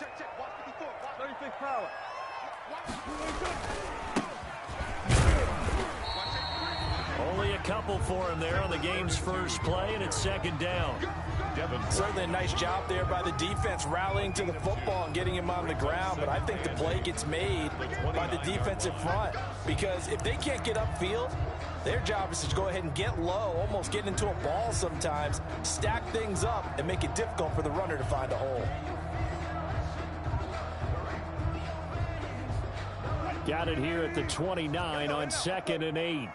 36 power. Only a couple for him there on the game's first play, and it's second down. Certainly a nice job there by the defense rallying to the football and getting him on the ground, but I think the play gets made by the defensive front because if they can't get upfield, their job is to go ahead and get low, almost get into a ball sometimes, stack things up, and make it difficult for the runner to find a hole. Got it here at the 29 on 2nd and 8.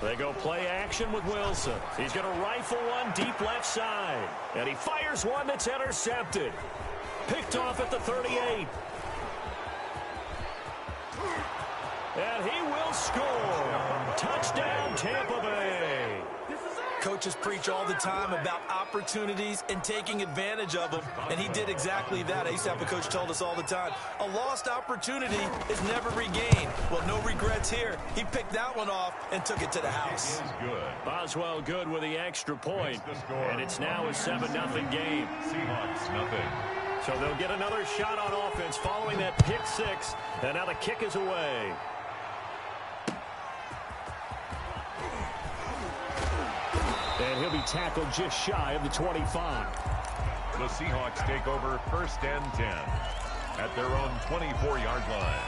They go play action with Wilson. He's going to rifle one deep left side. And he fires one that's intercepted. Picked off at the 38. And he will score. Touchdown, Tampa Bay. Coaches preach all the time about opportunities and taking advantage of them, and he did exactly that. I used to have a coach told us all the time, a lost opportunity is never regained. Well, no regrets here. He picked that one off and took it to the house. Good. Boswell good with the extra point, and it's now a 7-0 game. Seahawks, nothing. So they'll get another shot on offense following that pick six, and now the kick is away. And he'll be tackled just shy of the 25. The Seahawks take over 1st and 10 at their own 24-yard line.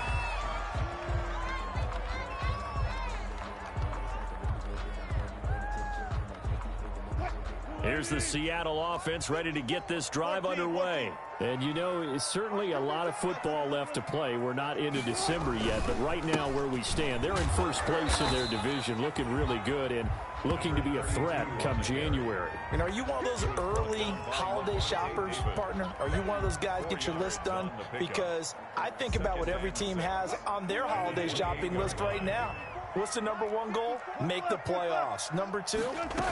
Here's the Seattle offense ready to get this drive underway. And, you know, it's certainly a lot of football left to play. We're not into December yet, but right now where we stand, they're in first place in their division, looking really good and looking to be a threat come January. And are you one of those early holiday shoppers, partner? Are you one of those guys get your list done? Because I think about what every team has on their holiday shopping list right now. What's the number one goal? Make the playoffs. Number two,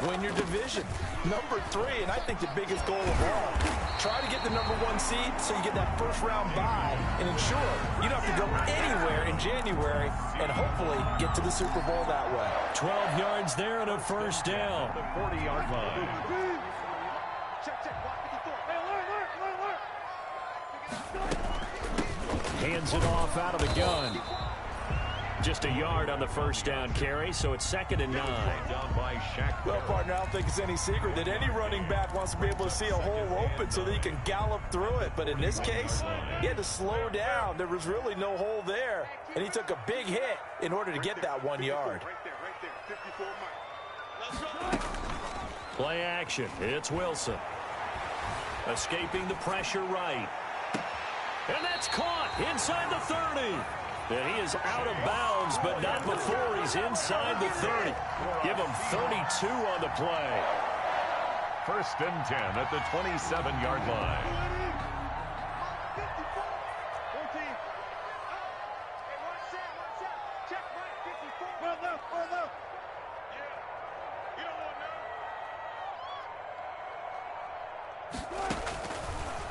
win your division. Number three, and I think the biggest goal of all, try to get the number one seed so you get that first round bye and ensure you don't have to go anywhere in January and hopefully get to the Super Bowl that way. 12 yards there and a first down. The 40-yard line. Hands it off out of the gun. Just a yard on the first down carry, so it's 2nd and 9. Well, partner, I don't think it's any secret that any running back wants to be able to see a hole open so that he can gallop through it. But in this case, he had to slow down. There was really no hole there, and he took a big hit in order to get that 1 yard. Play action. It's Wilson. Escaping the pressure right. And that's caught inside the 30. And he is out of bounds, but not before he's inside the 30. Give him 32 on the play. 1st and 10 at the 27-yard line.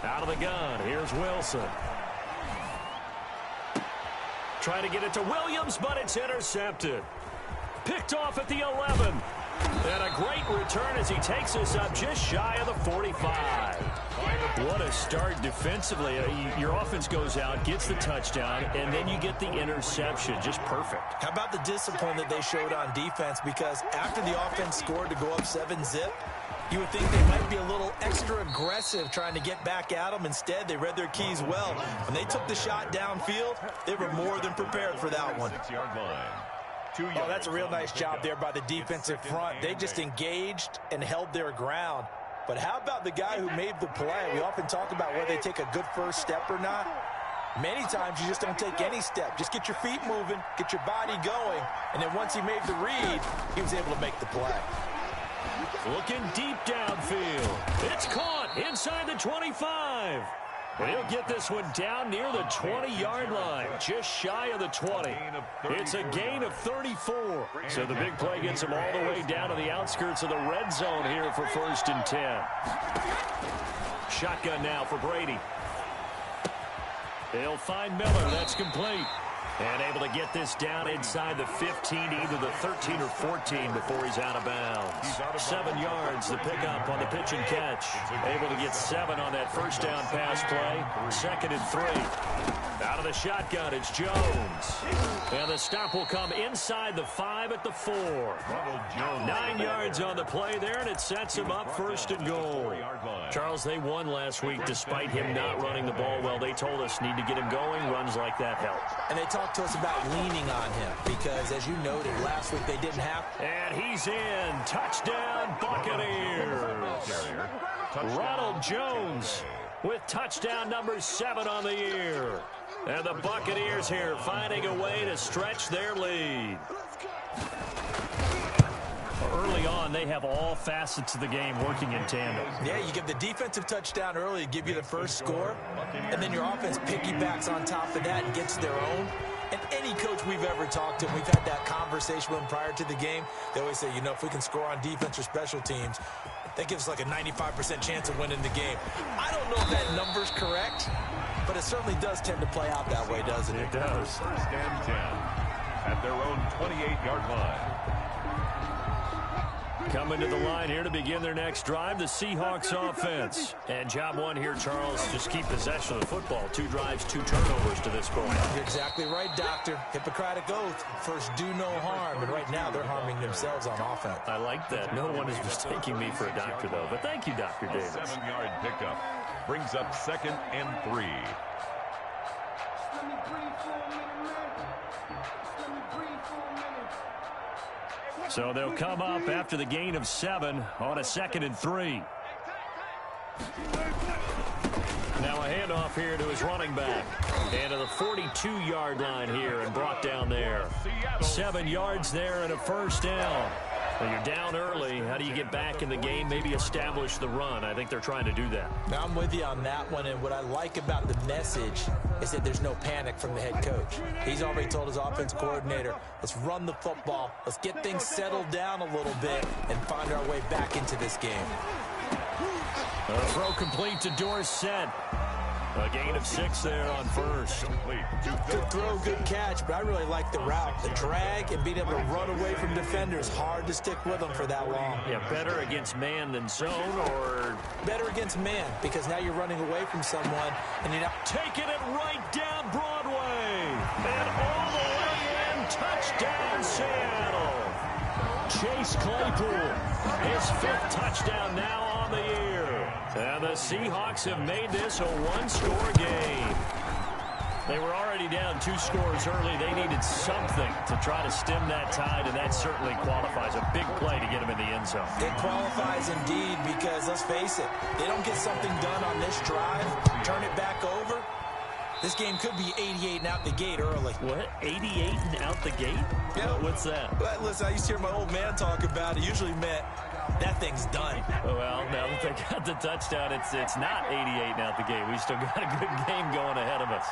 Out of the gun, here's Wilson. Trying to get it to Williams, but it's intercepted. Picked off at the 11. And a great return as he takes us up just shy of the 45. What a start defensively. Your offense goes out, gets the touchdown, and then you get the interception. Just perfect. How about the discipline that they showed on defense? Because after the offense scored to go up 7-zip, you would think they might be a little extra aggressive trying to get back at them. Instead, they read their keys well. When they took the shot downfield, they were more than prepared for that one. 6-yard line. Oh, that's a real nice job there by the defensive front. They just engaged and held their ground. But how about the guy who made the play? We often talk about whether they take a good first step or not. Many times you just don't take any step. Just get your feet moving, get your body going, and then once he made the read, he was able to make the play. Looking deep downfield. It's caught inside the 25. And he'll get this one down near the 20-yard line, just shy of the 20. It's a gain of 34. So the big play gets him all the way down to the outskirts of the red zone here for 1st and 10. Shotgun now for Brady. They'll find Miller. That's complete. And able to get this down inside the 15, either the 13 or 14 before he's out of bounds. 7 yards, the pickup on the pitch and catch. Able to get 7 on that first down pass play. 2nd and 3. Out of the shotgun, it's Jones. And the stop will come inside the 5 at the 4. 9 yards on the play there, and it sets him up 1st and goal. Charles, they won last week despite him not running the ball well. They told us need to get him going. Runs like that help. And they talked to us about leaning on him because, as you noted, last week they didn't have. And he's in. Touchdown, Buccaneers. Ronald Jones with touchdown number 7 on the year. And the Buccaneers here finding a way to stretch their lead. Early on, they have all facets of the game working in tandem. Yeah, you give the defensive touchdown early to give you the first score, and then your offense piggybacks on top of that and gets their own. And any coach we've ever talked to, we've had that conversation with them prior to the game. They always say, you know, if we can score on defense or special teams, that gives us like a 95% chance of winning the game. I don't know if that number's correct, but it certainly does tend to play out that way, doesn't it? It does. 1st and 10 at their own 28-yard line. Coming to the line here to begin their next drive, the Seahawks offense. And job 1 here, Charles, just keep possession of the football. 2 drives, 2 turnovers to this point. You're exactly right, Doctor. Hippocratic oath. First, do no harm. And right now, they're harming themselves on offense. I like that. No one is mistaking me for a doctor, though. But thank you, Dr. Davis. 7-yard pickup brings up 2nd and 3. So they'll come up after the gain of 7 on a 2nd and 3. Now a handoff here to his running back. And to the 42-yard line here and brought down there. 7 yards there and a 1st down. Well, you're down early. How do you get back in the game? Maybe establish the run. I think they're trying to do that. Now, I'm with you on that one, and what I like about the message is that there's no panic from the head coach. He's already told his offense coordinator, let's run the football, let's get things settled down a little bit and find our way back into this game. A throw complete to Dorsett. A gain of 6 there on 1st. Good throw, good catch, but I really like the route. The drag and being able to run away from defenders. Hard to stick with them for that long. Yeah, better against man than zone, or better against man, because now you're running away from someone and you're not taking it right down Broadway. And all the way in. Touchdown, Seattle. Chase Claypool, his 5th touchdown now on the year. And the Seahawks have made this a 1-score game. They were already down 2 scores early. They needed something to try to stem that tide, and that certainly qualifies. A big play to get them in the end zone. It qualifies indeed because, let's face it, they don't get something done on this drive, turn it back over, this game could be 88 and out the gate early. What? 88 and out the gate? Yeah. What's that? Well, listen, I used to hear my old man talk about it. Usually meant that thing's done. Well, now that they got the touchdown, it's not 88 and out the gate. We still got a good game going ahead of us.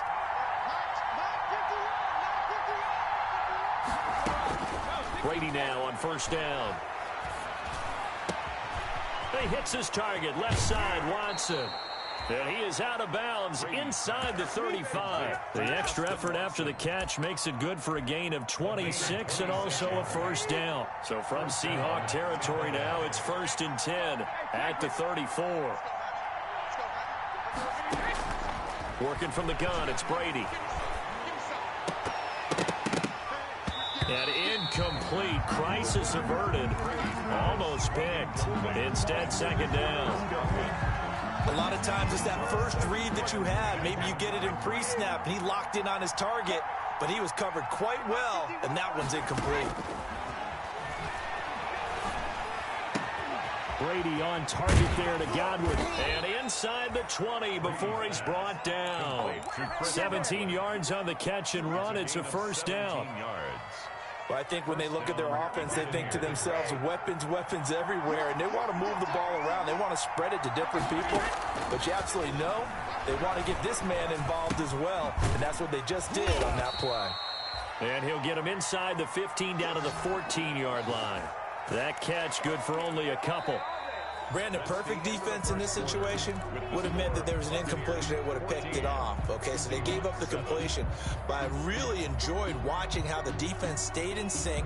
Brady now on 1st down. He hits his target, left side, Watson. And he is out of bounds inside the 35. The extra effort after the catch makes it good for a gain of 26 and also a 1st down. So from Seahawk territory now, it's 1st and 10 at the 34. Working from the gun, it's Brady. And incomplete. Crisis averted. Almost picked. Instead, 2nd down. A lot of times it's that first read that you had. Maybe you get it in pre-snap. He locked in on his target, but he was covered quite well, and that one's incomplete. Brady on target there to Godwin. And inside the 20 before he's brought down. 17 yards on the catch and run. It's a 1st down. Well, I think when they look at their offense, they think to themselves, weapons, weapons everywhere, and they want to move the ball around. They want to spread it to different people, but you absolutely know they want to get this man involved as well, and that's what they just did on that play. And he'll get him inside the 15 down to the 14-yard line. That catch good for only a couple. Brandon, perfect defense in this situation would have meant that there was an incompletion that would have picked it off. Okay, so they gave up the completion. But I really enjoyed watching how the defense stayed in sync,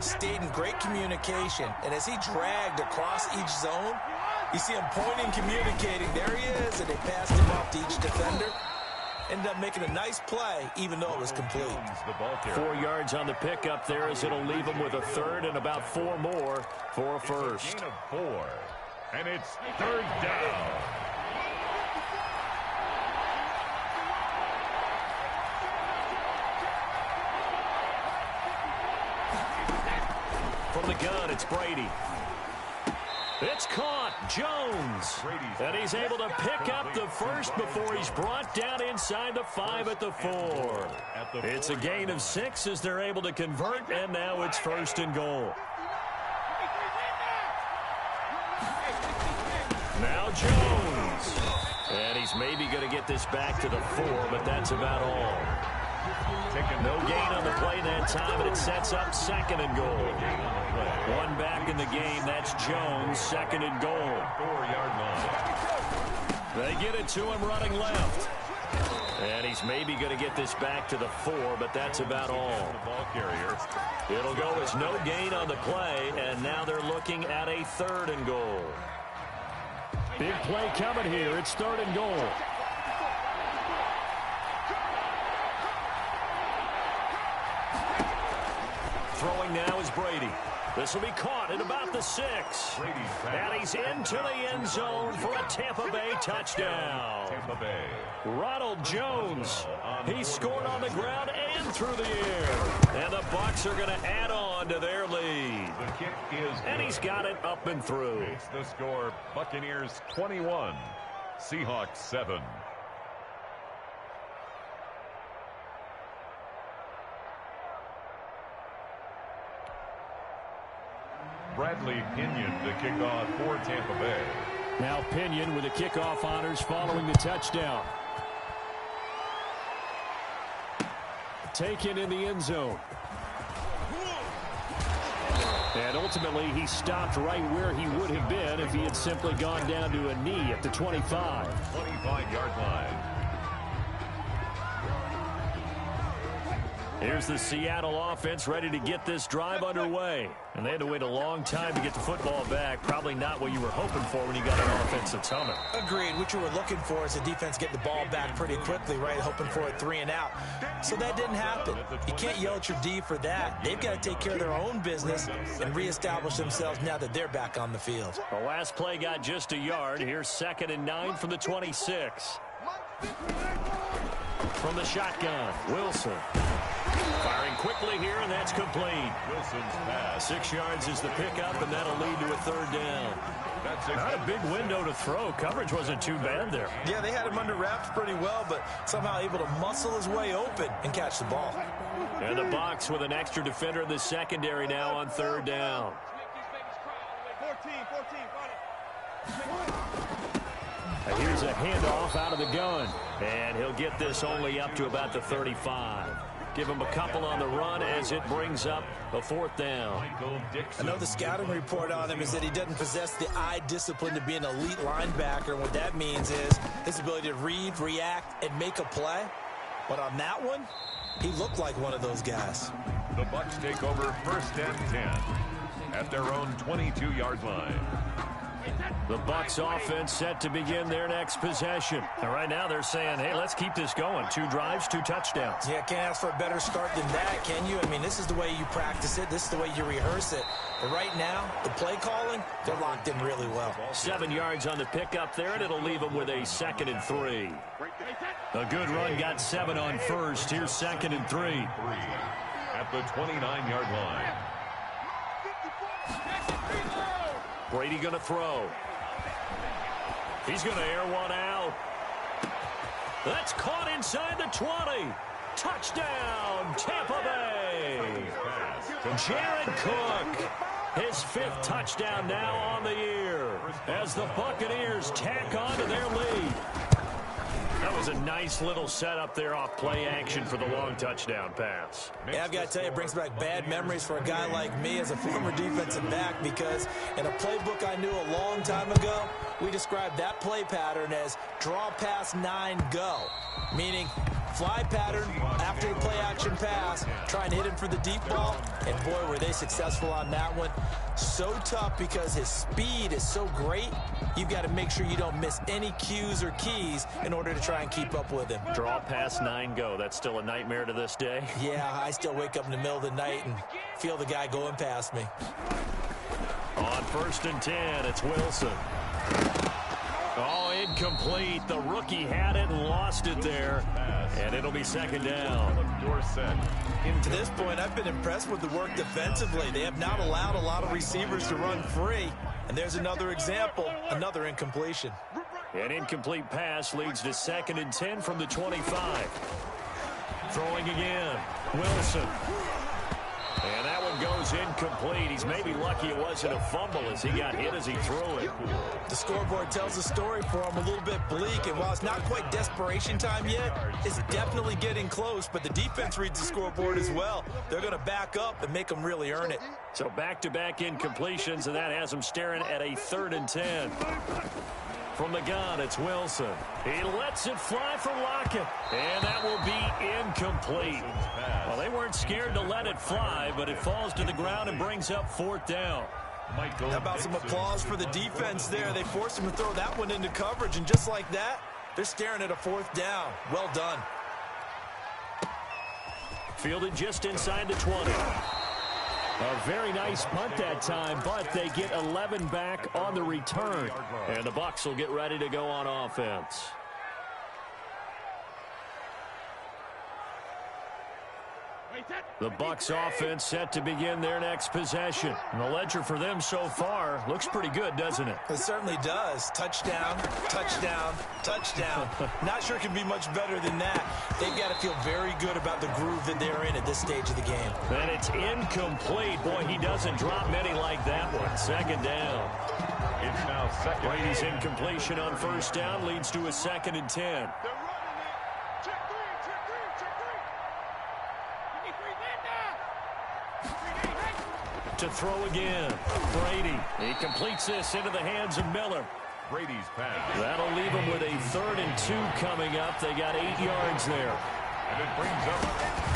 stayed in great communication, and as he dragged across each zone, you see him pointing, communicating. There he is, and they passed him off to each defender. Ended up making a nice play, even though it was complete. 4 yards on the pickup there, as it'll leave him with a third and about 4 more for a first. Gain of 4, and it's third down. From the gun, it's Brady. It's caught. Jones. And he's able to pick up the first before he's brought down inside the 5 at the 4. It's a gain of 6 as they're able to convert, and now it's first and goal. Now Jones. And he's maybe going to get this back to the 4, but that's about all. No gain on the play that time, and it sets up second and goal. One back in the game. That's Jones, second and goal. 4-yard line. They get it to him running left. And he's maybe going to get this back to the 4, but that's about all. It'll go as no gain on the play, and now they're looking at a third and goal. Big play coming here. It's third and goal. Throwing now is Brady. This will be caught at about the 6. And he's into the end zone for a Tampa Bay touchdown. Ronald Jones. He scored on the ground and through the air. And the Bucs are going to add on to their lead. The kick is and he's got it up and through. It's the score, Buccaneers 21, Seahawks 7. Bradley Pinion to kick off for Tampa Bay. Now Pinion with the kickoff honors following the touchdown. Taken in the end zone. And ultimately he stopped right where he would have been if he had simply gone down to a knee at the 25. 25-yard line. Here's the Seattle offense ready to get this drive underway. And they had to wait a long time to get the football back. Probably not what you were hoping for when you got an offense that's humming. Agreed. What you were looking for is the defense getting the ball back pretty quickly, right? Hoping for a 3 and out. So that didn't happen. You can't yell at your D for that. They've got to take care of their own business and reestablish themselves now that they're back on the field. The last play got just a yard. Here's 2nd and 9 from the 26. From the shotgun, Wilson. Firing quickly here, and that's complete. Wilson's pass. 6 yards is the pickup, and that'll lead to a third down. Not a big window to throw. Coverage wasn't too bad there. Yeah, they had him under wraps pretty well, but somehow able to muscle his way open and catch the ball. And the Bucs with an extra defender in the secondary now on third down. And here's a handoff out of the gun. And he'll get this only up to about the 35. Give him a couple on the run as it brings up a 4th down. I know the scouting report on him is that he doesn't possess the eye discipline to be an elite linebacker. And what that means is his ability to read, react, and make a play. But on that one, he looked like one of those guys. The Bucs take over 1st and 10 at their own 22-yard line. The Bucs offense set to begin their next possession. And right now they're saying, hey, let's keep this going. 2 drives, 2 touchdowns. Yeah, can't ask for a better start than that, can you? I mean, this is the way you practice it. This is the way you rehearse it. But right now, the play calling, they're locked in really well. 7 yards on the pickup there, and it'll leave them with a 2nd and 3. A good run got 7 on first. Here's 2nd and 3. At the 29-yard line. Brady going to throw. He's going to air one out. That's caught inside the 20. Touchdown, Tampa Bay. Jared Cook, his 5th touchdown now on the year as the Buccaneers tack on to their lead. That was a nice little setup there off play action for the long touchdown pass. Yeah, I've got to tell you, it brings back bad memories for a guy like me as a former defensive back, because in a playbook I knew a long time ago, we described that play pattern as draw pass 9 go, meaning fly pattern after the play action pass, try and hit him for the deep ball, and boy, were they successful on that one. So tough because his speed is so great, you've got to make sure you don't miss any cues or keys in order to try and keep up with him. Draw pass 9 go. That's still a nightmare to this day. Yeah, I still wake up in the middle of the night and feel the guy going past me. On 1st and 10, it's Wilson. Oh, incomplete. The rookie had it and lost it there. And it'll be 2nd down. To this point, I've been impressed with the work defensively. They have not allowed a lot of receivers to run free. And there's another example, another incompletion. An incomplete pass leads to 2nd and 10 from the 25. Throwing again. Wilson. And that one goes incomplete. He's maybe lucky it wasn't a fumble as he got hit as he threw it. The scoreboard tells the story for him, a little bit bleak, and while it's not quite desperation time yet, it's definitely getting close, but the defense reads the scoreboard as well. They're going to back up and make them really earn it. So back-to-back incompletions, and that has them staring at a 3rd and 10. From the gun, it's Wilson. He lets it fly for Lockett, and that will be incomplete. Well, they weren't scared to let it fly, but it falls to the ground and brings up 4th down. How about some applause for the defense there? They forced him to throw that one into coverage, and just like that, they're staring at a 4th down. Well done. Fielded just inside the 20. A very nice punt that time, but they get 11 back on the return. And the Bucs will get ready to go on offense. The Bucs offense set to begin their next possession. And the ledger for them so far looks pretty good, doesn't it? It certainly does. Touchdown, touchdown, touchdown. Not sure it can be much better than that. They've got to feel very good about the groove that they're in at this stage of the game. And it's incomplete. Boy, he doesn't drop many like that one. 2nd down. It's now 2nd. Brady's incompletion on 1st down leads to a 2nd and 10. To throw again. Brady. He completes this into the hands of Miller. Brady's pass. That'll leave him with a 3rd and 2 coming up. They got 8 yards there. And it brings up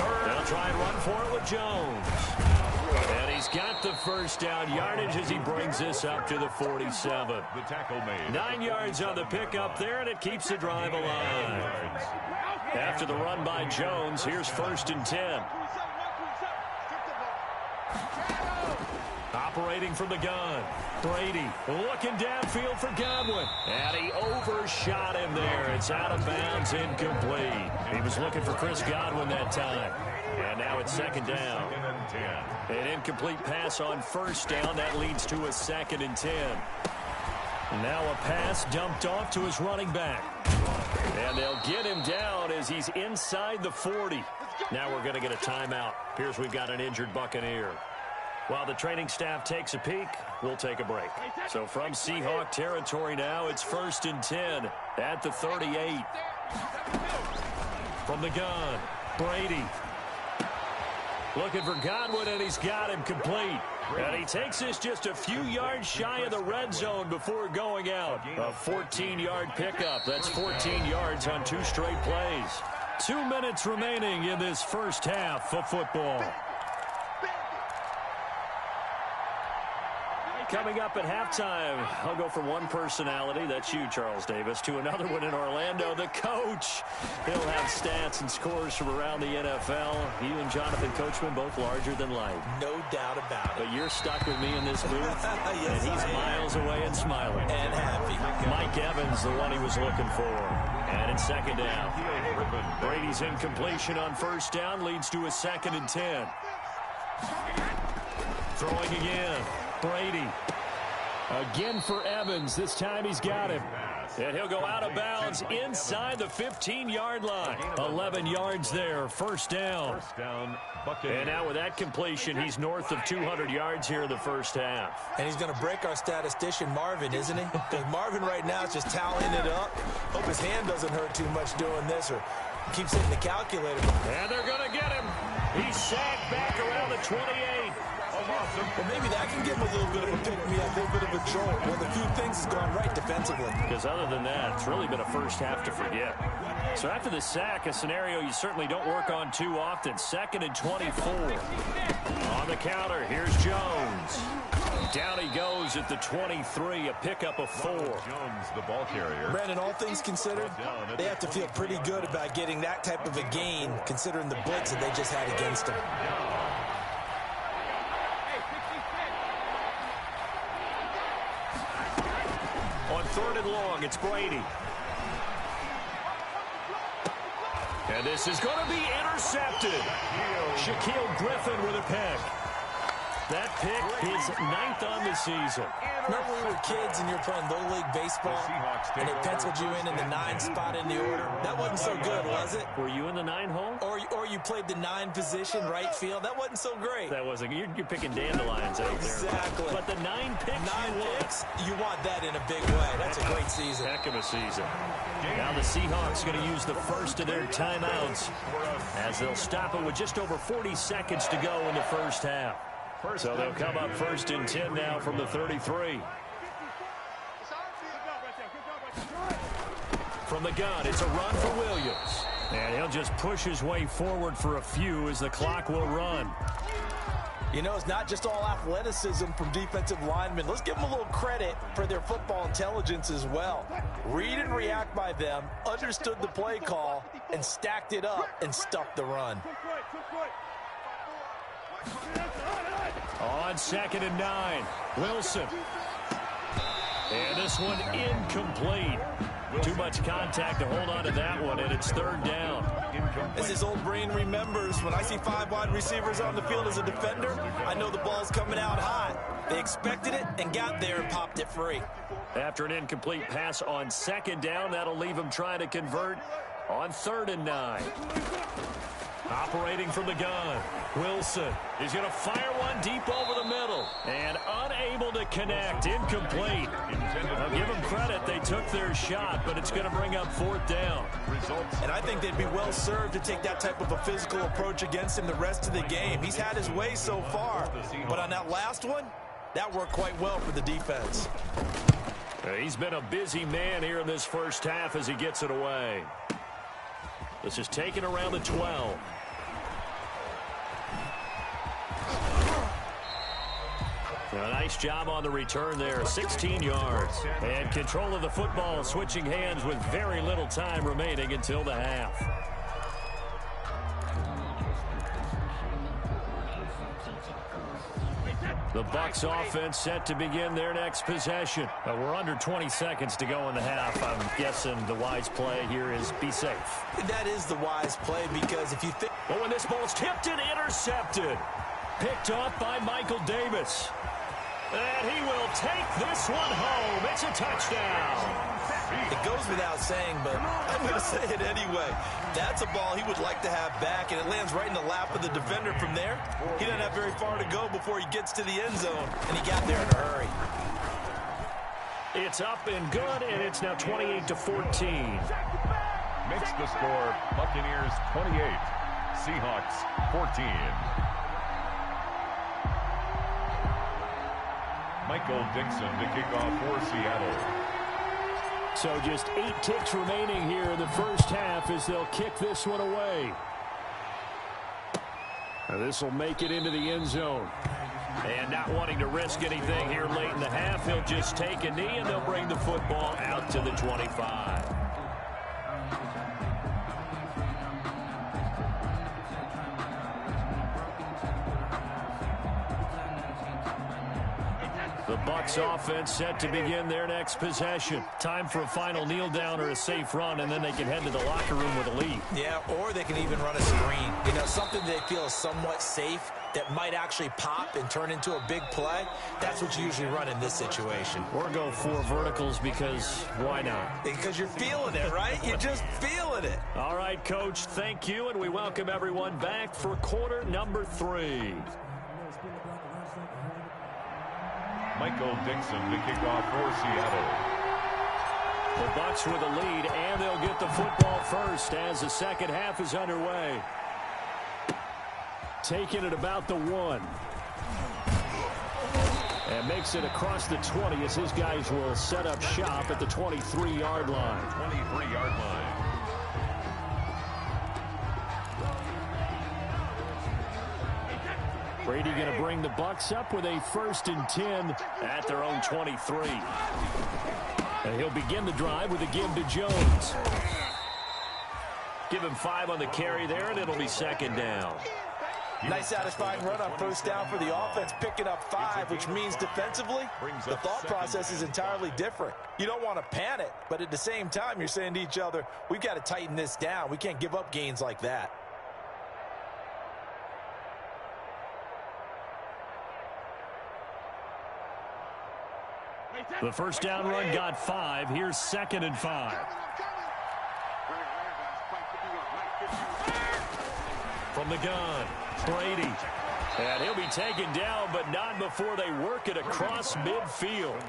3rd. They'll try and run for it with Jones. And he's got the 1st down yardage as he brings this up to the 47. The tackle made. 9 yards on the pickup there, and it keeps the drive alive. After the run by Jones, here's 1st and 10. Operating from the gun. Brady looking downfield for Godwin. And he overshot him there. It's out of bounds, incomplete. He was looking for Chris Godwin that time. And now it's 2nd down. 2nd and 10. An incomplete pass on 1st down. That leads to a 2nd and 10. Now a pass dumped off to his running back. And they'll get him down as he's inside the 40. Now we're going to get a timeout. Appears we've got an injured Buccaneer. While the training staff takes a peek, we'll take a break. So from Seahawk territory now, it's 1st and 10 at the 38. From the gun, Brady. Looking for Godwin, and he's got him complete. And he takes this just a few yards shy of the red zone before going out. A 14-yard pickup. That's 14 yards on 2 straight plays. 2 minutes remaining in this first half of football. Coming up at halftime, I'll go from one personality, that's you, Charles Davis, to another one in Orlando, the coach. He'll have stats and scores from around the NFL. You and Jonathan Coachman, both larger than life. No doubt about it. But you're stuck with me in this booth, Yes, and he's miles away and smiling. And happy. Mike Evans, the one he was looking for. And it's 2nd down. Brady's incompletion on 1st down leads to a 2nd and 10. Throwing again. Brady. Again for Evans. This time he's got him. And he'll go out of bounds inside the 15-yard line. 11 yards there, first down. First down, And now with that completion, he's north of 200 yards here in the first half. And he's going to break our statistician, Marvin, isn't he? Because Marvin right now is just tallying it up. Hope his hand doesn't hurt too much doing this or keeps hitting the calculator. And they're going to get him. He's sacked back around the 28. Well, maybe that can give him a little bit of a pick-me-up, a little bit of a jolt. Well, the few things has gone right defensively. Because other than that, it's really been a first half to forget. So after the sack, a scenario you certainly don't work on too often. 2nd and 24. On the counter, here's Jones. Down he goes at the 23, a pickup of 4. Jones, the ball carrier. Brandon, all things considered, they have to feel pretty good about getting that type of a gain, considering the blitz that they just had against them. On 3rd and long, it's Brady. And this is going to be intercepted. Shaquille Griffin with a pick. That pick is 9th on the season. Remember we were kids and you were playing Little League Baseball and they penciled you in the 9 spot in the order? That wasn't so good, was it? Were you in the 9 hole? Or you played the 9 position, right field? That wasn't so great. That wasn't. You're picking dandelions out there. Exactly. But the 9 picks 9 picks, you want that in a big way. That's a great season. Heck of a season. Now the Seahawks going to use the first of their timeouts as they'll stop it with just over 40 seconds to go in the first half. So they'll come up 1st and 10 now from the 33. From the gun, it's a run for Williams. And he'll just push his way forward for a few as the clock will run. You know, it's not just all athleticism from defensive linemen. Let's give them a little credit for their football intelligence as well. Read and react by them, understood the play call, and stacked it up and stuffed the run. On 2nd and 9, Wilson. And this one incomplete. Too much contact to hold on to that one, and it's 3rd down. As his old brain remembers, when I see 5 wide receivers on the field as a defender, I know the ball's coming out hot. They expected it and got there and popped it free. After an incomplete pass on 2nd down, that'll leave him trying to convert on 3rd and 9. Operating from the gun, Wilson is going to fire one deep over the middle and unable to connect, incomplete. I'll give them credit, they took their shot, but it's going to bring up 4th down. And I think they'd be well served to take that type of a physical approach against him the rest of the game. He's had his way so far, but on that last one, that worked quite well for the defense. He's been a busy man here in this first half as he gets it away. This is taken around the 12. A nice job on the return there, 16 yards. And control of the football switching hands with very little time remaining until the half. The Bucs offense set to begin their next possession. We're under 20 seconds to go in the half. I'm guessing the wise play here is be safe. That is the wise play because if you think... But when this ball's tipped and intercepted, picked off by Michael Davis. And he will take this one home. It's a touchdown. It goes without saying, but I'm going to say it anyway. That's a ball he would like to have back, and it lands right in the lap of the defender from there. He doesn't have very far to go before he gets to the end zone, and he got there in a hurry. It's up and good, and it's now 28-14. Makes the score Buccaneers 28, Seahawks 14. Michael Dixon to kick off for Seattle. So just 8 ticks remaining here in the first half as they'll kick this one away. This will make it into the end zone. And not wanting to risk anything here late in the half, he'll just take a knee and they'll bring the football out to the 25. The Bucs offense set to begin their next possession. Time for a final kneel down or a safe run, and then they can head to the locker room with a lead. Yeah, or they can even run a screen. You know, something they feel is somewhat safe that might actually pop and turn into a big play. That's what you usually run in this situation. Or go 4 verticals because why not? Because you're feeling it, right? You're just feeling it. All right, Coach, thank you, and we welcome everyone back for quarter number 3. Michael Dixon to kick off for Seattle. The Bucs with a lead, and they'll get the football first as the second half is underway. Taking it about the 1. And makes it across the 20 as his guys will set up shop at the 23-yard line. 23-yard line. Brady going to bring the Bucs up with a 1st and 10 at their own 23. And he'll begin the drive with a give to Jones. Give him 5 on the carry there, and it'll be 2nd down. Nice satisfying run on 1st down for the offense, picking up 5, which means defensively, the thought process is entirely different. You don't want to panic, but at the same time, you're saying to each other, we've got to tighten this down. We can't give up gains like that. The 1st down run got 5. Here's 2nd and 5. From the gun, Brady. And he'll be taken down, but not before they work it across midfield.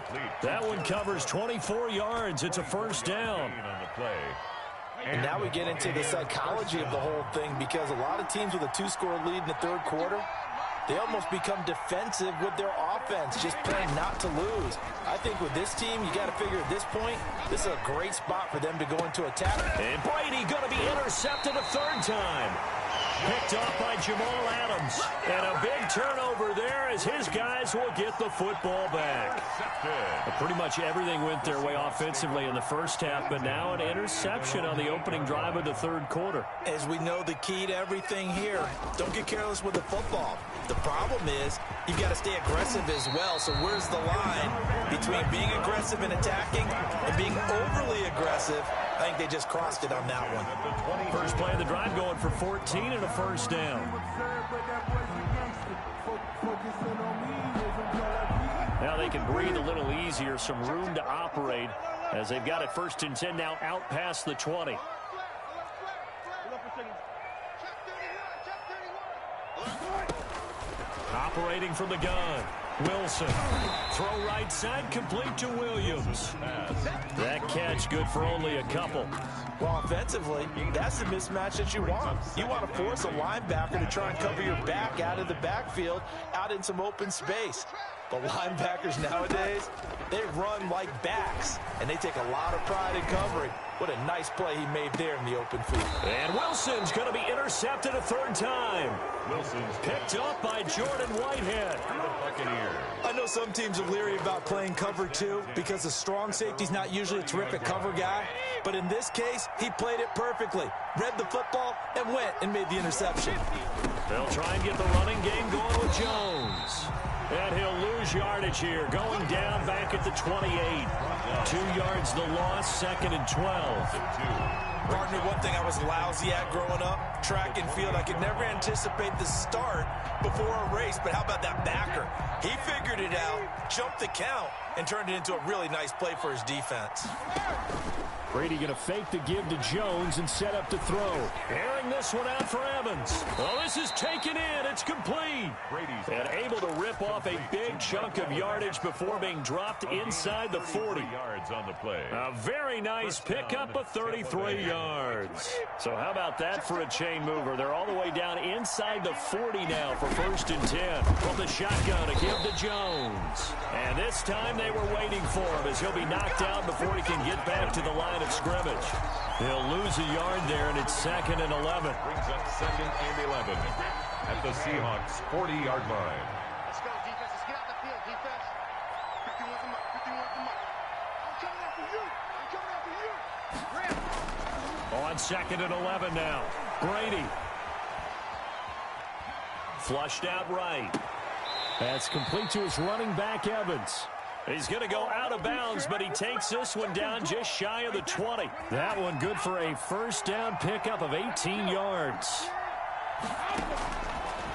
That one covers 24 yards. It's a 1st down. And now we get into the psychology of the whole thing, because a lot of teams with a 2-score lead in the 3rd quarter, they almost become defensive with their offense, just playing not to lose. I think with this team, you got to figure at this point, this is a great spot for them to go into attack. And Brady going to be intercepted a 3rd time. Picked off by Jamal Adams. And a big turnover there as his guys will get the football back. Pretty much everything went their way offensively in the 1st half, but now an interception on the opening drive of the 3rd quarter. As we know, the key to everything here, don't get careless with the football. The problem is you've got to stay aggressive as well. So where's the line between being aggressive and attacking and being overly aggressive? I think they just crossed it on that one. First play of the drive going for 14 and a 1st down. Now they can breathe a little easier, some room to operate as they've got it 1st and 10 now out past the 20. Operating from the gun. Wilson. Throw right side, complete to Williams. That catch good for only a couple. Well, offensively, that's the mismatch that you want. You want to force a linebacker to try and cover your back out of the backfield, out in some open space. The linebackers nowadays, they run like backs, and they take a lot of pride in covering. What a nice play he made there in the open field. And Wilson's going to be intercepted a 3rd time. Wilson's picked up by Jordan Whitehead. I know some teams are leery about playing cover 2 because the strong safety's not usually a terrific cover guy. But in this case, he played it perfectly. Read the football and went and made the interception. They'll try and get the running game going with Jones. And he'll lose yardage here, going down back at the 28. 2 yards the loss, 2nd and 12. Partner, one thing I was lousy at growing up, track and field, I could never anticipate the start before a race, but how about that backer? He figured it out, jumped the count, and turned it into a really nice play for his defense. Brady going to fake the give to Jones and set up to throw. Airing this one out for Evans. Well, this is taken in. It's complete. Brady's and able to rip off a big chunk of yardage before being dropped inside the 40. Yards on the play. A very nice pickup of 33 yards. So how about that for a chain mover? They're all the way down inside the 40 now for 1st and 10. From the shotgun, a give to Jones. And this time they were waiting for him as he'll be knocked down before he can get back to the line of scrimmage. He'll lose a yard there, and it's 2nd and 11. Brings up 2nd and 11 at the Seahawks 40-yard line. Let's go, defense. Let's get out the field, defense. 51 come up, 51 come up. I'm coming after you. I'm coming after you. Ramp. On 2nd and 11 now. Brady. Flushed out right. That's complete to his running back, Evans. He's going to go out of bounds, but he takes this one down just shy of the 20. That one good for a first down pickup of 18 yards.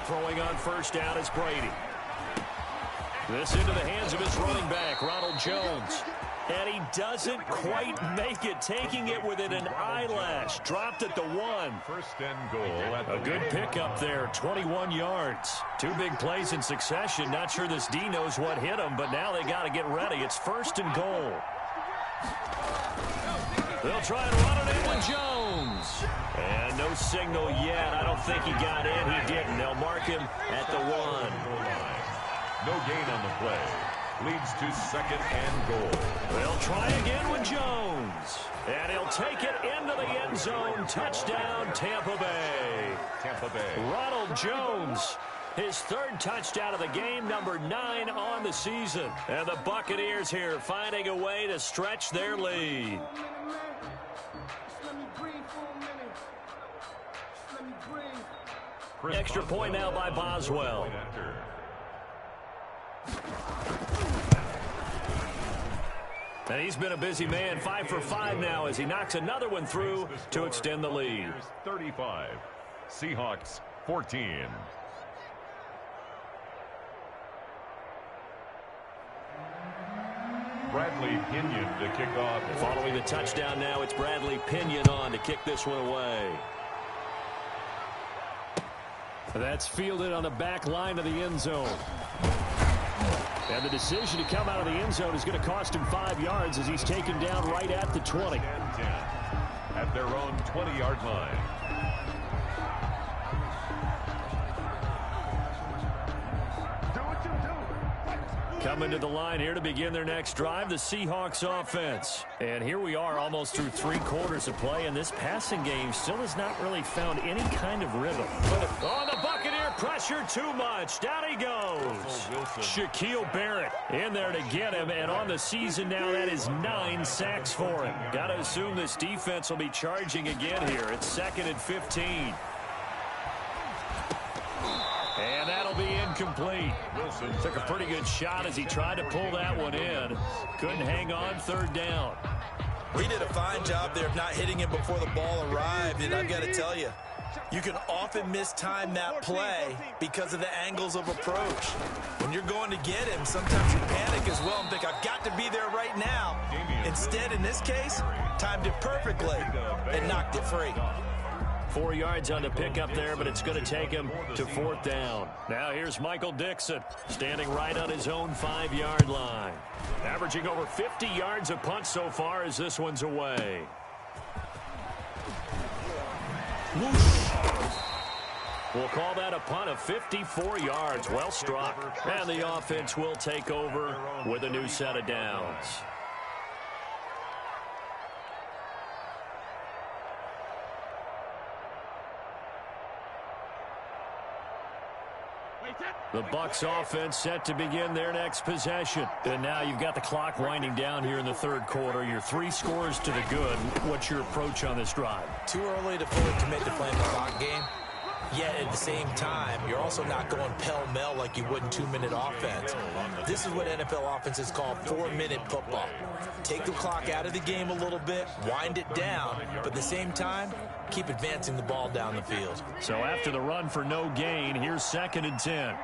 Throwing on first down is Brady. This into the hands of his running back, Ronald Jones. And he doesn't quite make it, taking it within an eyelash. Dropped at the 1. First and goal. A good pickup there, 21 yards. 2 big plays in succession. Not sure this D knows what hit him, but now they got to get ready. It's first and goal. They'll try and run it in with Jones. And no signal yet. I don't think he got in. He didn't. They'll mark him at the 1. No gain on the play. Leads to second and goal. They'll try again with Jones. And he'll take it into the end zone. Touchdown, Tampa Bay. Tampa Bay. Ronald Jones, his 3rd touchdown of the game, number 9 on the season. And the Buccaneers here finding a way to stretch their lead. Extra point now by Boswell. And he's been a busy man, 5 for 5 now as he knocks another one through to extend the lead. 35. Seahawks 14. Bradley Pinion to kick off. Following the touchdown now, it's Bradley Pinion on to kick this one away. That's fielded on the back line of the end zone. And the decision to come out of the end zone is going to cost him 5 yards as he's taken down right at the 20. At their own 20-yard line. Coming to the line here to begin their next drive, the Seahawks offense. And here we are almost through 3 quarters of play, and this passing game still has not really found any kind of rhythm. On the Buccaneer pressure too much. Down he goes. Shaquille Barrett in there to get him, and on the season now that is 9 sacks for him. Got to assume this defense will be charging again here. It's 2nd and 15. And that'll be incomplete. Wilson took a pretty good shot as he tried to pull that one in. Couldn't hang on 3rd down. We did a fine job there of not hitting him before the ball arrived, and I've got to tell you, you can often mistime that play because of the angles of approach. When you're going to get him, sometimes you panic as well and think, I've got to be there right now. Instead, in this case, timed it perfectly and knocked it free. 4 yards on the pickup there, but it's going to take him to 4th down. Now here's Michael Dixon, standing right on his own 5-yard line. Averaging over 50 yards a punt so far as this one's away. Whoosh. We'll call that a punt of 54 yards. Well struck. And the offense will take over with a new set of downs. The Bucs offense set to begin their next possession. And now you've got the clock winding down here in the 3rd quarter. You're 3 scores to the good. What's your approach on this drive? Too early to fully commit to playing the clock game. Yet at the same time, you're also not going pell-mell like you would in 2-minute offense. This is what NFL offenses call 4-minute football. Take the clock out of the game a little bit, wind it down, but at the same time, keep advancing the ball down the field. So after the run for no gain, here's 2nd and 10.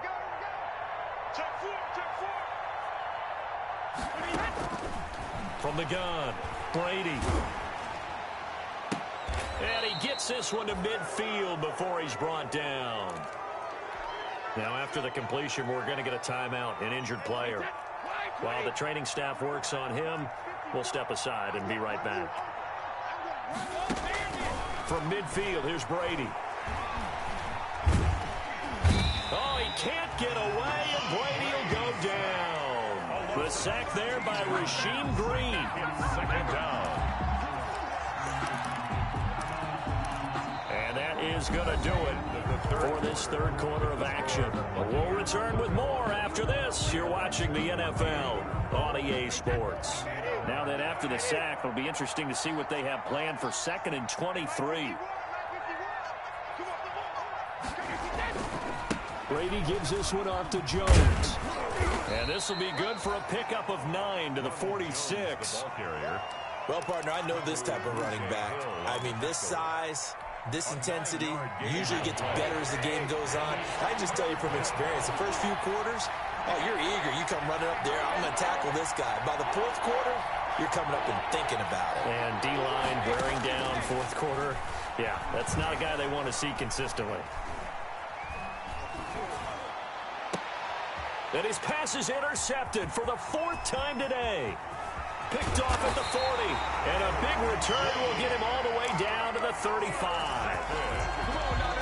From the gun, Brady. And he gets this one to midfield before he's brought down. Now after the completion, we're going to get a timeout, an injured player. While the training staff works on him, we'll step aside and be right back. From midfield, here's Brady. Oh, he can't get away, and Brady will go down. The sack there by Rasheem Green. 2nd down. And that is going to do it for this 3rd quarter of action. We'll return with more after this. You're watching the NFL on EA Sports. Now that after the sack, it'll be interesting to see what they have planned for 2nd and 23. Brady gives this one off to Jones. And this will be good for a pickup of 9 to the 46. Well, partner, I know this type of running back. I mean, this size, this intensity usually gets better as the game goes on. I just tell you from experience, the first few quarters, oh, you're eager. You come running up there, I'm going to tackle this guy. By the fourth quarter, you're coming up and thinking about it. And D-line wearing down fourth quarter. Yeah, that's not a guy they want to see consistently. And his pass is intercepted for the 4th time today. Picked off at the 40. And a big return will get him all the way down to the 35.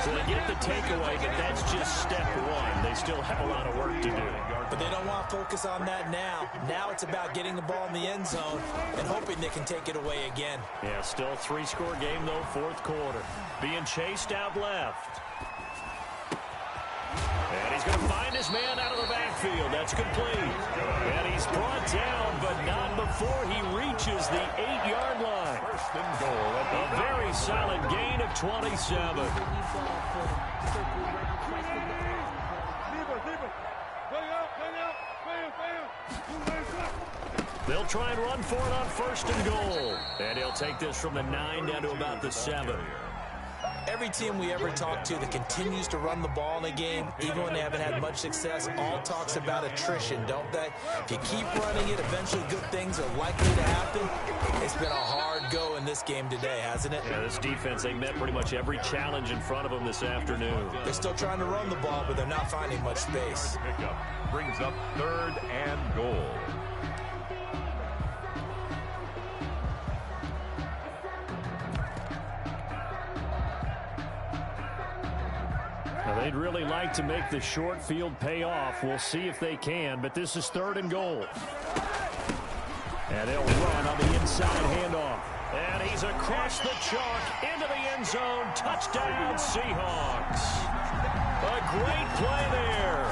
So they get the takeaway, but that's just step one. They still have a lot of work to do. But they don't want to focus on that now. Now it's about getting the ball in the end zone and hoping they can take it away again. Yeah, still a 3-score game, though, fourth quarter. Being chased out left. And he's going to find his man out of the backfield. That's complete. And he's brought down, but not before he reaches the 8-yard line. First and goal. A very solid gain of 27. They'll try and run for it on first and goal. And he'll take this from the 9 down to about the 7. Every team we ever talk to that continues to run the ball in a game, even when they haven't had much success, all talks about attrition, don't they? If you keep running it, eventually good things are likely to happen. It's been a hard go in this game today, hasn't it? Yeah, this defense, they met pretty much every challenge in front of them this afternoon. They're still trying to run the ball, but they're not finding much space. Pickup brings up 3rd and goal. Now, they'd really like to make the short field pay off. We'll see if they can, but this is 3rd and goal. And they'll run on the inside handoff. And he's across the chalk into the end zone. Touchdown, Seahawks. A great play there.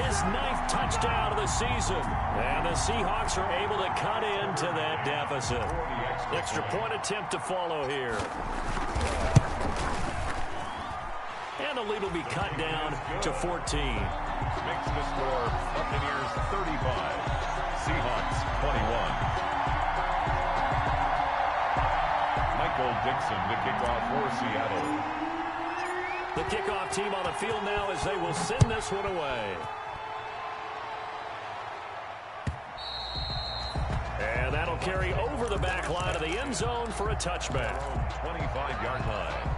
His 9th touchdown of the season. And the Seahawks are able to cut into that deficit. Extra point attempt to follow here. And the lead will be cut down to 14. Makes the score Buccaneers 35, Seahawks 21. Michael Dixon to kick off for Seattle. The kickoff team on the field now as they will send this one away. And that'll carry over the back line of the end zone for a touchback. 25-yard line.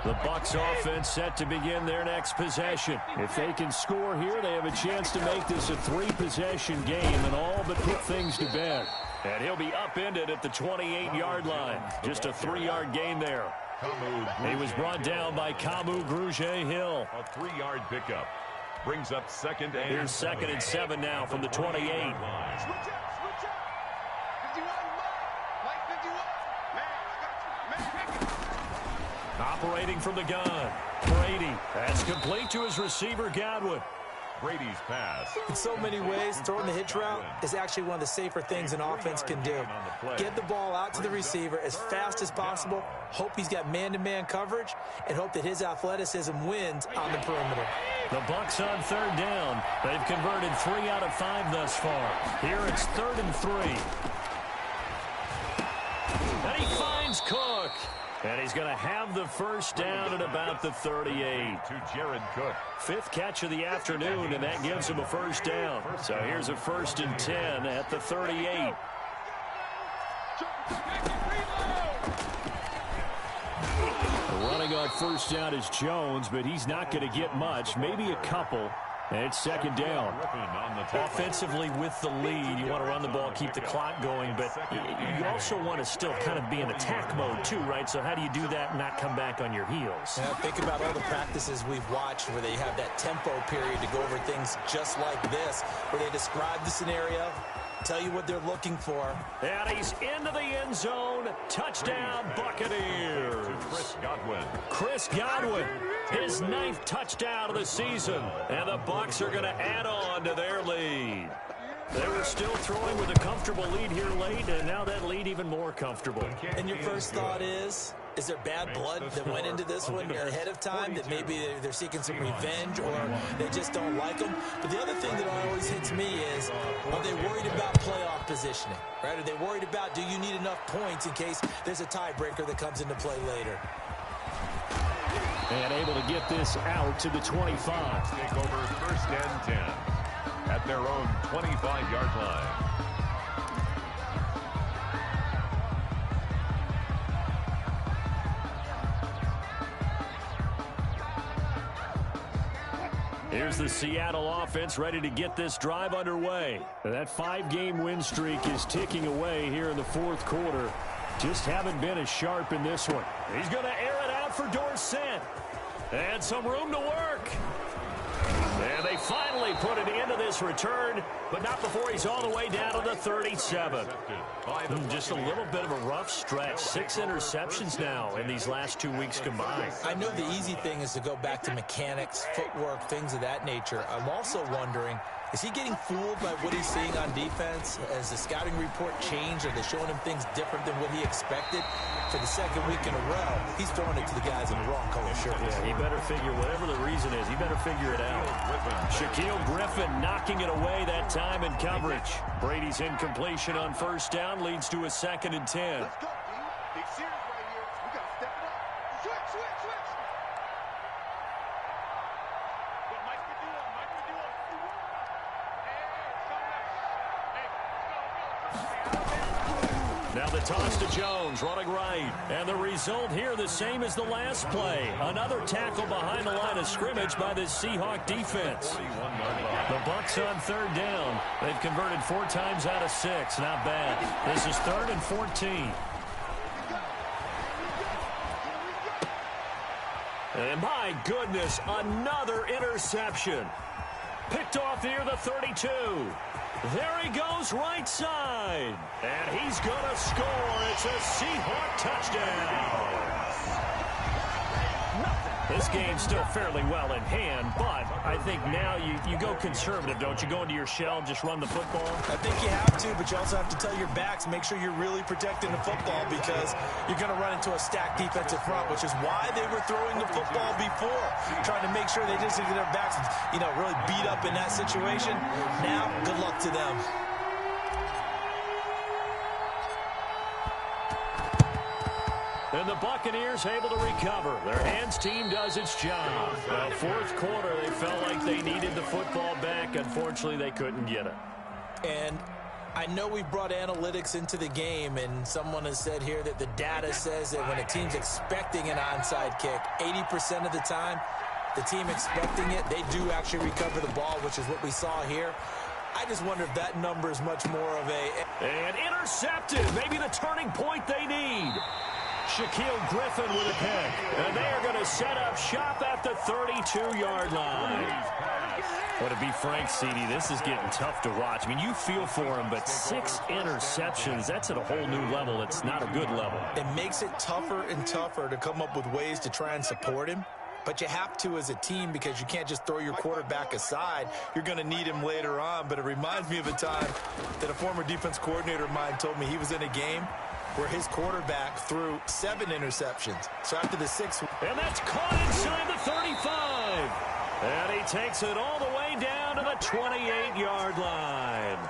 The Bucs offense set to begin their next possession. If they can score here, they have a chance to make this a 3-possession game and all but put things to bed. And he'll be upended at the 28-yard line. Just a 3-yard gain there. He was brought down by Kamu Grugier-Hill. A 3-yard pickup brings up 2nd and Here's 2nd and 7 now from the 28. Switch up, switch up. 51, Mike 51. Man, I got you. Man, Operating from the gun, Brady. That's complete to his receiver, Godwin. Brady's pass. In so many ways, throwing the hitch route is actually one of the safer things an offense can do. Get the ball out to the receiver as fast as possible, hope he's got man-to-man coverage, and hope that his athleticism wins on the perimeter. The Bucs on 3rd down. They've converted 3 out of 5 thus far. Here it's 3rd and 3. And he finds Cook. And he's going to have the first down at about the 38. To Jared Cook. 5th catch of the afternoon, and that gives him a first down. So here's a 1st and 10 at the 38. Running on first down is Jones, but he's not going to get much, maybe a couple. And it's 2nd down. Offensively with the lead, you want to run the ball, keep the clock going, but you also want to still kind of be in attack mode too, right? So how do you do that and not come back on your heels? Now, think about all the practices we've watched where they have that tempo period to go over things just like this, where they describe the scenario, tell you what they're looking for. And he's into the end zone. Touchdown, Buccaneers. Chris Godwin. Chris Godwin, his 9th touchdown of the season. And the Bucs are going to add on to their lead. They were still throwing with a comfortable lead here late, and now that lead even more comfortable. And your first thought is there bad blood that went into this one ahead of time, that maybe they're seeking some revenge or they just don't like them? But the other thing that always hits me is, are they worried about playoff positioning, right? Are they worried about, do you need enough points in case there's a tiebreaker that comes into play later? And able to get this out to the 25. Take over first and 10 at their own 25-yard line. Here's the Seattle offense ready to get this drive underway. That 5-game win streak is ticking away here in the fourth quarter. Just haven't been as sharp in this one. He's going to air it out for Dorsett. And some room to work. And they finally put an end to this return, but not before he's all the way down to the 37. Just a little bit of a rough stretch. 6 interceptions now in these last 2 weeks combined. I know the easy thing is to go back to mechanics, footwork, things of that nature. I'm also wondering, is he getting fooled by what he's seeing on defense? Has the scouting report changed? Are they showing him things different than what he expected? For the second week in a row, he's throwing it to the guys in the wrong color shirt. Yeah, he better figure, whatever the reason is, he better figure it out. Shaquille Griffin knocking it away that time in coverage. Brady's incompletion on first down leads to a 2nd and 10. Let's go, D. Big series right here. We got to step it up. Switch. What Mike could do, Now the toss to Jones, running right. And the result here the same as the last play. Another tackle behind the line of scrimmage by this Seahawk defense. The Bucks on 3rd down. They've converted 4 times out of 6. Not bad. This is 3rd and 14. And my goodness, another interception. Picked off near the 32. There he goes right side. And he's going to score. It's a Seahawk touchdown. This game's still fairly well in hand, but I think now you go conservative, don't you? Go into your shell and just run the football? I think you have to, but you also have to tell your backs, make sure you're really protecting the football, because you're going to run into a stacked defensive front, which is why they were throwing the football before, trying to make sure they just get their backs, really beat up in that situation. Now, good luck to them. And the Buccaneers able to recover. Their hands team does its job. Fourth quarter, they felt like they needed the football back. Unfortunately, they couldn't get it. And I know we brought analytics into the game, and someone has said here that the data says that when a team's expecting an onside kick, 80% of the time, the team expecting it, they do actually recover the ball, which is what we saw here. I just wonder if that number is much more of a... And intercepted. Maybe the turning point they need. Shaquille Griffin with a pick. And they are going to set up shop at the 32-yard line. Well, to be frank, CD, this is getting tough to watch. I mean, you feel for him, but 6 interceptions, that's at a whole new level. It's not a good level. It makes it tougher and tougher to come up with ways to try and support him. But you have to as a team, because you can't just throw your quarterback aside. You're going to need him later on. But it reminds me of a time that a former defense coordinator of mine told me he was in a game where his quarterback threw 7 interceptions. So after the 6th... And that's caught inside the 35. And he takes it all the way down to the 28-yard line.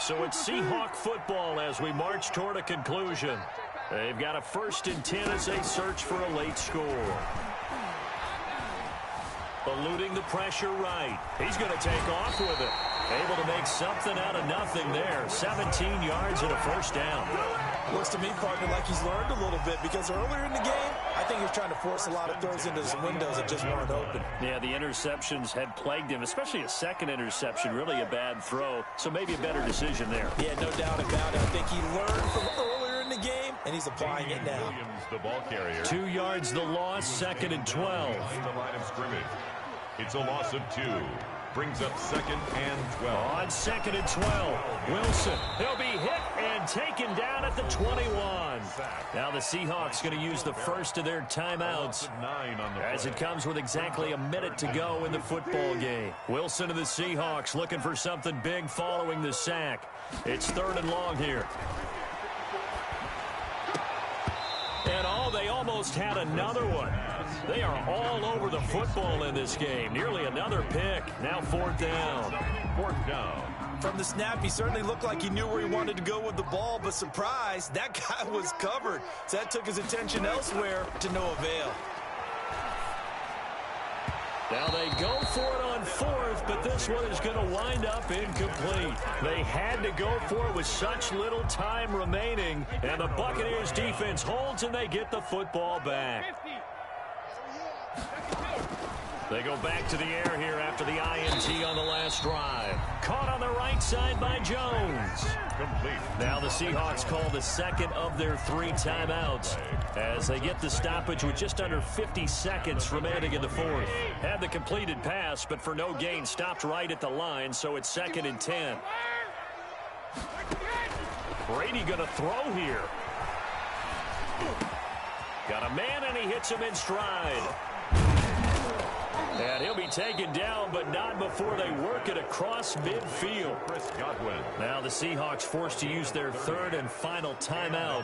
So it's Seahawk football as we march toward a conclusion. They've got a 1st and 10 as they search for a late score. Eluding the pressure right. He's going to take off with it. Able to make something out of nothing there. 17 yards and a 1st down. Looks to me, partner, like he's learned a little bit, because earlier in the game, I think he was trying to force a lot of throws into his windows that just weren't open. Yeah, the interceptions had plagued him, especially a 2nd interception, really a bad throw. So maybe a better decision there. Yeah, no doubt about it. I think he learned from earlier in the game, and he's applying it now. Williams, the ball carrier. 2 yards the loss, 2nd and 12. The line of scrimmage. It's a loss of 2. Brings up 2nd and 12. On 2nd and 12, Wilson. He'll be hit and taken down at the 21. Now the Seahawks going to use the first of their timeouts as it comes with exactly a minute to go in the football game. Wilson and the Seahawks looking for something big following the sack. It's 3rd and long here. And they almost had another one. They are all over the football in this game. Nearly another pick. Now 4th down. 4th down. From the snap, he certainly looked like he knew where he wanted to go with the ball, but surprise, that guy was covered. So that took his attention elsewhere to no avail. Now they go for it on 4th, but this one is going to wind up incomplete. They had to go for it with such little time remaining, and the Buccaneers defense holds and they get the football back. They go back to the air here after the INT on the last drive. Caught on the right side by Jones. Complete. Now the Seahawks call the second of their 3 timeouts as they get the stoppage with just under 50 seconds remaining in the 4th. Had the completed pass, but for no gain, stopped right at the line, so it's 2nd and 10. Brady going to throw here. Got a man, and he hits him in stride. And he'll be taken down, but not before they work it across midfield. Now the Seahawks forced to use their 3rd and final timeout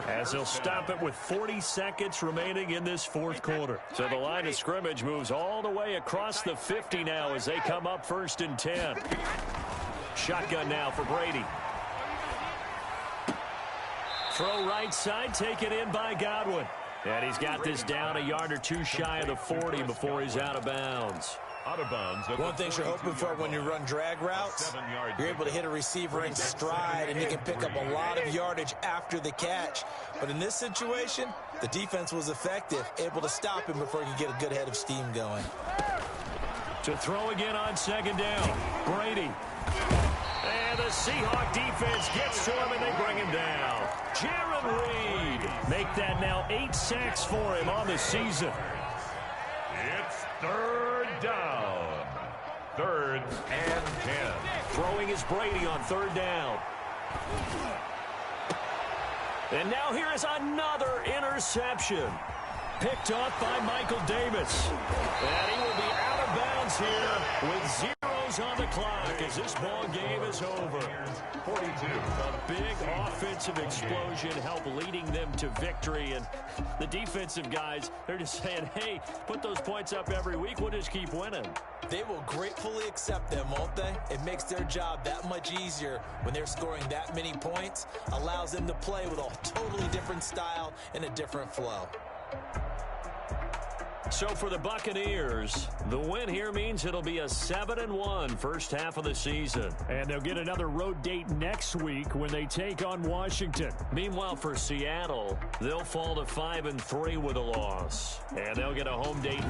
as they'll stop it with 40 seconds remaining in this 4th quarter. So the line of scrimmage moves all the way across the 50 now as they come up 1st and 10. Shotgun now for Brady. Throw right side, taken in by Godwin. And he's got this down a yard or 2 shy of the 40 before he's out of bounds. One thing you're hoping for when you run drag routes, you're able to hit a receiver in stride, and you can pick up a lot of yardage after the catch. But in this situation, the defense was effective, able to stop him before he could get a good head of steam going. To throw again on 2nd down, Brady. And the Seahawk defense gets to him, and they bring him down. Jaron Reed make that now 8 sacks for him on the season. It's 3rd down. 3rd and 10. Throwing is Brady on 3rd down. And now here is another interception. Picked up by Michael Davis. And he will be out of bounds here with zeros on the clock as this ball game is over. 42. A big offensive explosion helped leading them to victory. And the defensive guys, they're just saying, hey, put those points up every week. We'll just keep winning. They will gratefully accept them, won't they? It makes their job that much easier when they're scoring that many points. Allows them to play with a totally different style and a different flow. So for the Buccaneers, the win here means it'll be a 7-1 first half of the season. And they'll get another road date next week when they take on Washington. Meanwhile, for Seattle, they'll fall to 5-3 with a loss. And they'll get a home date